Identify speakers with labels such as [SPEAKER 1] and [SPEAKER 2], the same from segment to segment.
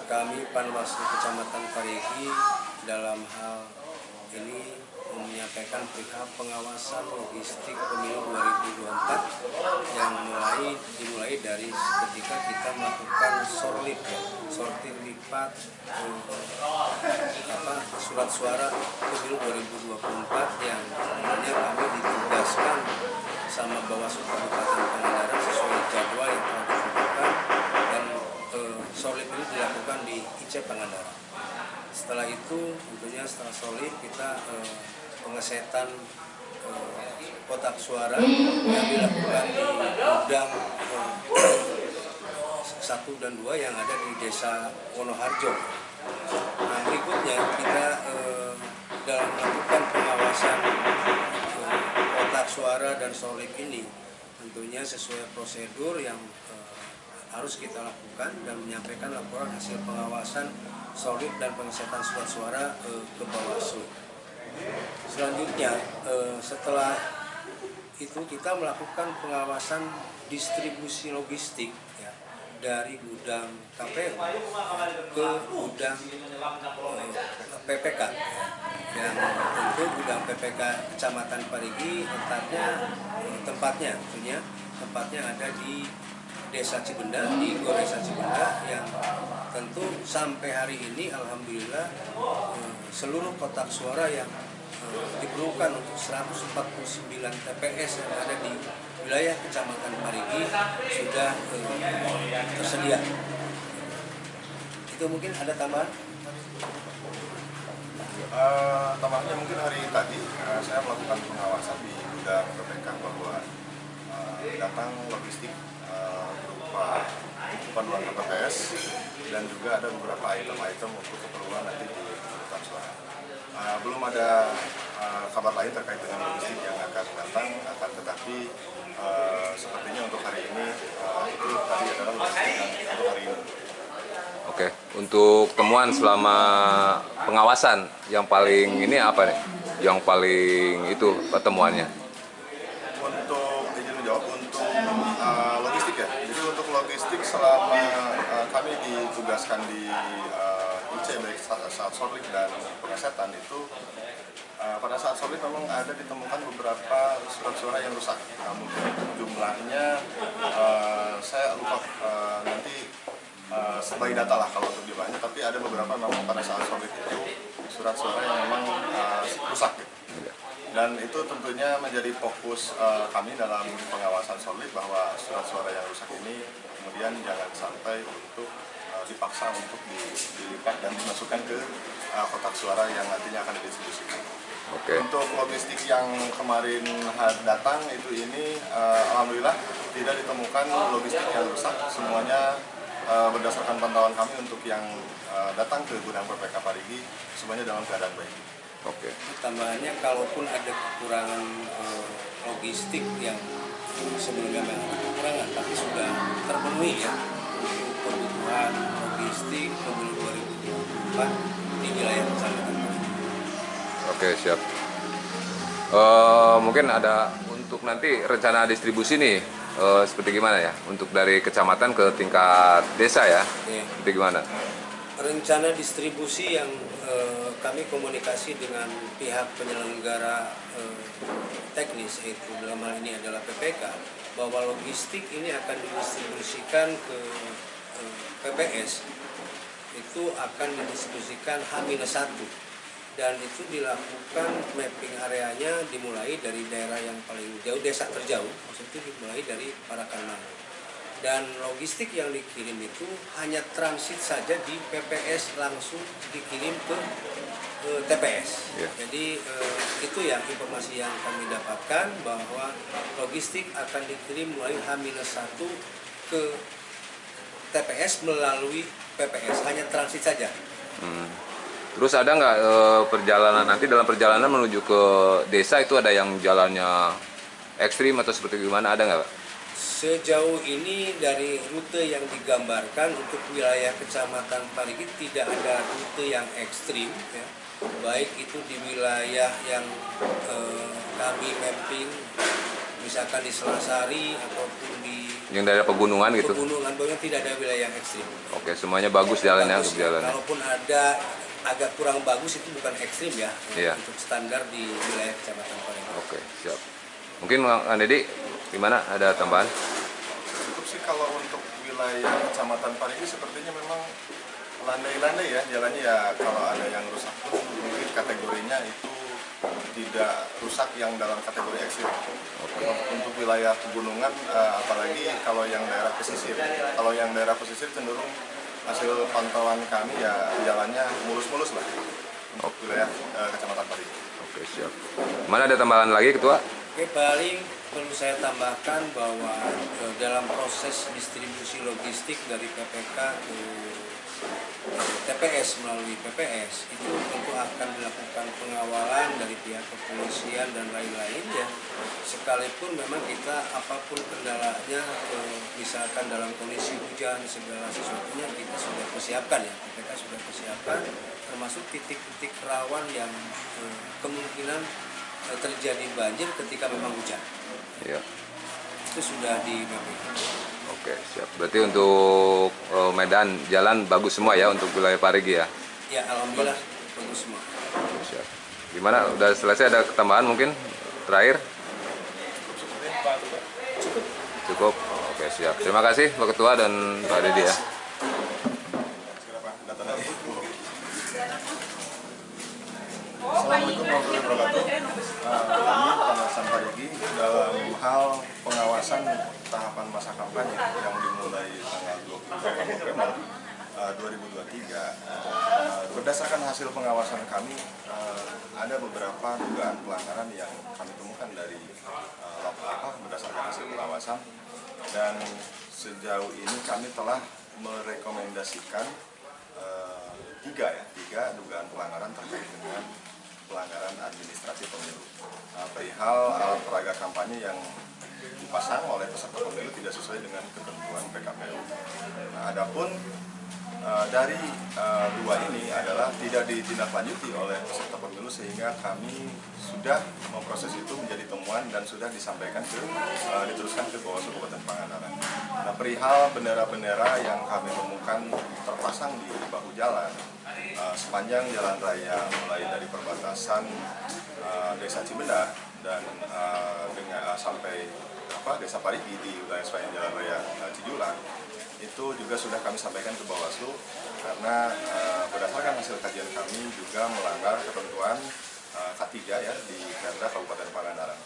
[SPEAKER 1] Kami Panwaslu Kecamatan Parigi dalam hal ini menyampaikan perihal pengawasan logistik pemilu 2024 yang dimulai dari ketika kita melakukan sortir lipat surat suara pemilu 2024 yang kemudian kami ditugaskan sama Bawaslu Kabupaten Pangandaran sesuai jadwal yang telah ditentukan, dan sortir ini dilakukan di IC Pangandaran. Setelah itu tentunya setelah sortir kita pengesetan kotak suara yang dilakukan di gudang 1 dan 2 yang ada di Desa Wonoharjo. Nah, berikutnya kita dalam melakukan pengawasan kotak suara dan sortir ini tentunya sesuai prosedur yang harus kita lakukan dan menyampaikan laporan hasil pengawasan sortir dan pengesetan surat suara ke Bawaslu. Selanjutnya setelah itu kita melakukan pengawasan distribusi logistik ya, dari gudang KPU ke gudang PPK yang tentu gudang PPK Kecamatan Parigi tempatnya ada di Desa Cibenda, di Gor Desa Cibenda, yang tentu sampai hari ini alhamdulillah seluruh kotak suara yang diperlukan untuk 149 TPS yang ada di wilayah Kecamatan Parigi sudah tersedia. Itu mungkin ada tambahan?
[SPEAKER 2] Tambahnya mungkin hari tadi saya melakukan pengawasan di gudang PPK bahwa datang logistik berupa panduan KPPS dan juga ada beberapa item-item untuk keperluan nanti di kotak suara. Belum ada kabar lain terkait dengan logistik yang akan datang, tetapi sepertinya untuk hari ini itu tadi adalah logistik yang untuk hari ini.
[SPEAKER 3] Oke, untuk temuan selama pengawasan yang paling ini apa nih? Yang paling itu pertemuannya?
[SPEAKER 2] Untuk izin menjawab untuk logistik ya. Jadi untuk logistik selama kami ditugaskan di IC baik saat sortir dan pengesetan itu pada saat sortir memang ada ditemukan beberapa surat suara yang rusak. Mungkin jumlahnya saya lupa nanti sebagai data lah kalau untuk jumlahnya, tapi ada beberapa memang pada saat sortir itu surat suara yang memang rusak. Dan itu tentunya menjadi fokus kami dalam pengawasan sortir bahwa surat suara yang rusak ini kemudian jangan sampai untuk dipaksa untuk dilipat dan dimasukkan ke kotak suara yang nantinya akan didistribusikan.
[SPEAKER 3] Oke.
[SPEAKER 2] Untuk logistik yang kemarin datang ini alhamdulillah tidak ditemukan logistik yang rusak, semuanya berdasarkan pantauan kami untuk yang datang ke gudang PPK Parigi semuanya dalam keadaan baik.
[SPEAKER 3] Oke.
[SPEAKER 1] Tambahannya, kalaupun ada kekurangan logistik yang sebelumnya memang ada kekurangan tapi sudah terpenuhi ya untuk kebutuhan logistik pemilu 2024 di wilayah Kecamatan Parigi.
[SPEAKER 3] Oke, siap. Mungkin ada untuk nanti rencana distribusi nih seperti gimana ya? Untuk dari kecamatan ke tingkat desa ya?
[SPEAKER 1] Iya.
[SPEAKER 3] Seperti gimana?
[SPEAKER 1] Rencana distribusi yang kami komunikasi dengan pihak penyelenggara teknis, yaitu dalam hal ini adalah PPK, bahwa logistik ini akan didistribusikan ke PPS, itu akan didistribusikan H-1, dan itu dilakukan mapping areanya dimulai dari daerah yang paling jauh, desa terjauh, maksudnya dimulai dari Parakanmangu. Dan logistik yang dikirim itu hanya transit saja di PPS, langsung dikirim ke TPS. Yeah. Jadi itu yang informasi yang kami dapatkan, bahwa logistik akan dikirim mulai H-1 ke TPS melalui PPS, hanya transit saja.
[SPEAKER 3] Terus ada nggak perjalanan nanti dalam perjalanan menuju ke desa itu ada yang jalannya ekstrim atau seperti gimana, ada nggak?
[SPEAKER 1] Sejauh ini dari rute yang digambarkan untuk wilayah Kecamatan Parigi tidak ada rute yang ekstrim ya. Baik itu di wilayah yang kami mapping, misalkan di Selasari ataupun di
[SPEAKER 3] Yang daerah pegunungan gitu.
[SPEAKER 1] Pegunungan, bahwa tidak ada wilayah yang ekstrim.
[SPEAKER 3] Oke, semuanya bagus jalannya untuk jalannya.
[SPEAKER 1] Kalaupun ada agak kurang bagus itu bukan ekstrim ya,
[SPEAKER 3] Iya.
[SPEAKER 1] untuk standar di wilayah Kecamatan Parigi.
[SPEAKER 3] Oke, siap. Mungkin Kang Deddy gimana? Ada tambahan?
[SPEAKER 2] Cukup sih kalau untuk wilayah Kecamatan Parigi sepertinya memang landai-landai ya jalannya ya, kalau ada yang rusak pun mungkin kategorinya itu tidak rusak yang dalam kategori ekstrim. Untuk wilayah pegunungan apalagi kalau yang daerah pesisir. Kalau yang daerah pesisir cenderung hasil pantauan kami ya jalannya mulus-mulus lah untuk wilayah Kecamatan Parigi.
[SPEAKER 3] Oke, siap. Mana ada tambahan lagi Ketua?
[SPEAKER 1] Oke, paling perlu saya tambahkan bahwa dalam proses distribusi logistik dari PPK ke TPS melalui PPS itu tentu akan dilakukan pengawalan dari pihak kepolisian dan lain-lain ya. Sekalipun memang kita apapun kendalanya, misalkan dalam kondisi hujan segala sesuatunya kita sudah persiapkan ya, PPK sudah persiapkan, termasuk titik-titik rawan yang kemungkinan terjadi banjir ketika memang hujan.
[SPEAKER 3] Iya.
[SPEAKER 1] Itu sudah dimapping.
[SPEAKER 3] Oke, siap. Berarti untuk medan jalan bagus semua ya untuk wilayah Parigi ya?
[SPEAKER 1] Ya, alhamdulillah bagus semua.
[SPEAKER 3] Siap. Gimana? Udah selesai, ada tambahan mungkin? Terakhir? Cukup. Oke, siap. Terima kasih Pak Ketua dan Pak Deddy ya.
[SPEAKER 2] Assalamualaikum warahmatullahi wabarakatuh. Kami Pengawasan Parigi dalam hal pengawasan tahapan masa kampanye yang dimulai tanggal 28 November 2023. Berdasarkan hasil pengawasan kami, ada beberapa dugaan pelanggaran yang kami temukan dari berdasarkan hasil pengawasan, dan sejauh ini kami telah merekomendasikan tiga dugaan pelanggaran terkait dengan pelanggaran administratif pemilu. Perihal alat peraga kampanye yang dipasang oleh peserta pemilu tidak sesuai dengan ketentuan PKPU. Adapun dari dua ini adalah tidak ditindaklanjuti oleh peserta pemilu, sehingga kami sudah memproses itu menjadi temuan dan sudah disampaikan diteruskan ke Bawaslu Kabupaten Pangandaran. Nah, perihal bendera-bendera yang kami temukan terpasang di bahu jalan sepanjang jalan raya mulai dari perbatasan Desa Cibendah dan sampai Desa Parigi di wilayah sepanjang jalan raya Cijulang, itu juga sudah kami sampaikan ke Bawaslu karena berdasarkan hasil kajian kami juga melanggar ketentuan K3 ya di Perda Kabupaten Pangandaran.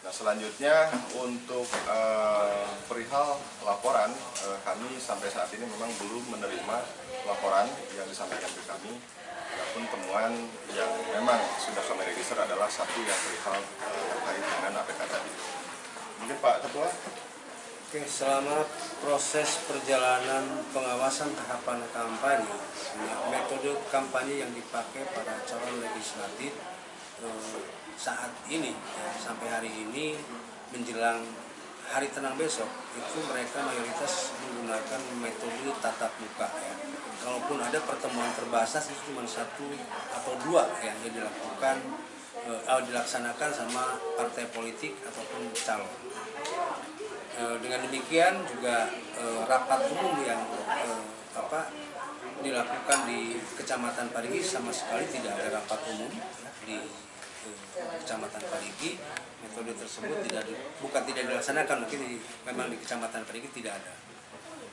[SPEAKER 2] Nah, selanjutnya untuk perihal laporan, kami sampai saat ini memang belum menerima laporan yang disampaikan ke kami. Adapun temuan yang memang sudah kami register adalah satu yang perihal terkait dengan APK tadi. Mungkin Pak Ketua.
[SPEAKER 1] Oke, selama proses perjalanan pengawasan tahapan kampanye, metode kampanye yang dipakai para calon legislatif saat ini ya, sampai hari ini menjelang hari tenang besok itu mereka mayoritas menggunakan metode tatap muka ya. Kalaupun ada pertemuan terbatas itu cuma 1 atau 2 yang dilakukan dilaksanakan sama partai politik ataupun calon. Dengan demikian juga rapat umum yang dilakukan di Kecamatan Parigi sama sekali tidak ada rapat umum di Kecamatan Parigi. Metode tersebut bukan tidak dilaksanakan, mungkin memang di Kecamatan Parigi tidak ada.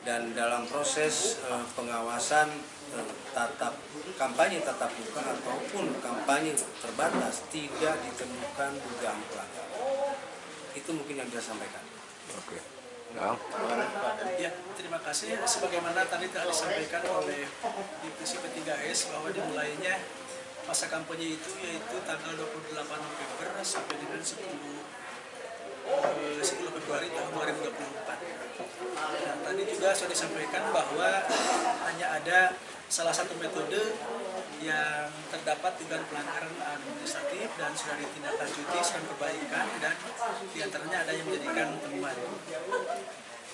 [SPEAKER 1] Dan dalam proses pengawasan kampanye tatap muka ataupun kampanye terbatas tidak ditemukan dugaan pelanggaran. Itu mungkin yang saya sampaikan.
[SPEAKER 3] Oke. Nah.
[SPEAKER 4] Ya, terima kasih. Sebagaimana tadi telah disampaikan oleh Divisi P3S bahwa dimulainya masa kampanye itu yaitu tanggal 28 November sampai dengan 10 Februari tahun 2024. Dan tadi juga sudah disampaikan bahwa hanya ada salah satu metode yang terdapat dugaan pelanggaran administratif dan sudah ditindaklanjuti sedang perbaikan, dan diantaranya ada yang menjadikan temuan.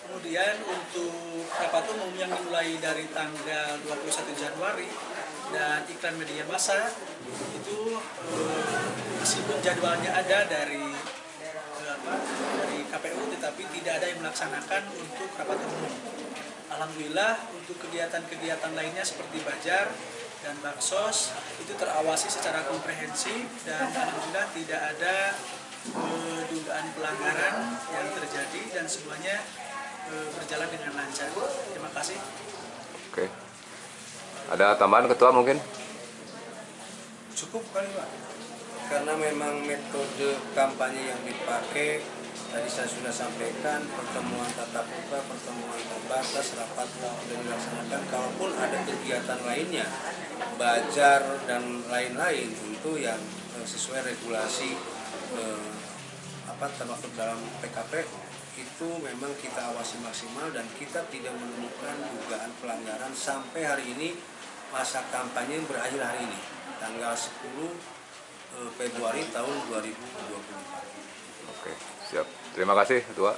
[SPEAKER 4] Kemudian untuk rapat umum yang dimulai dari tanggal 21 Januari dan iklan media massa itu meskipun jadwalnya ada dari KPU tetapi tidak ada yang melaksanakan untuk rapat umum. Alhamdulillah untuk kegiatan-kegiatan lainnya seperti Bajar dan Baksos itu terawasi secara komprehensif dan alhamdulillah tidak ada dugaan pelanggaran yang terjadi dan semuanya berjalan dengan lancar. Terima kasih.
[SPEAKER 3] Oke. Ada tambahan Ketua mungkin?
[SPEAKER 1] Cukup kali Pak, karena memang metode kampanye yang dipakai tadi saya sudah sampaikan, pertemuan tatap muka, pertemuan terbatas, rapat sudah dilaksanakan. Kalaupun ada kegiatan lainnya, Bajar dan lain-lain, tentu yang sesuai regulasi termasuk dalam PKP itu memang kita awasi maksimal dan kita tidak menemukan dugaan pelanggaran sampai hari ini. Masa kampanye berakhir hari ini, tanggal 10 Februari tahun 2024.
[SPEAKER 3] Oke, siap. Terima kasih, Ketua.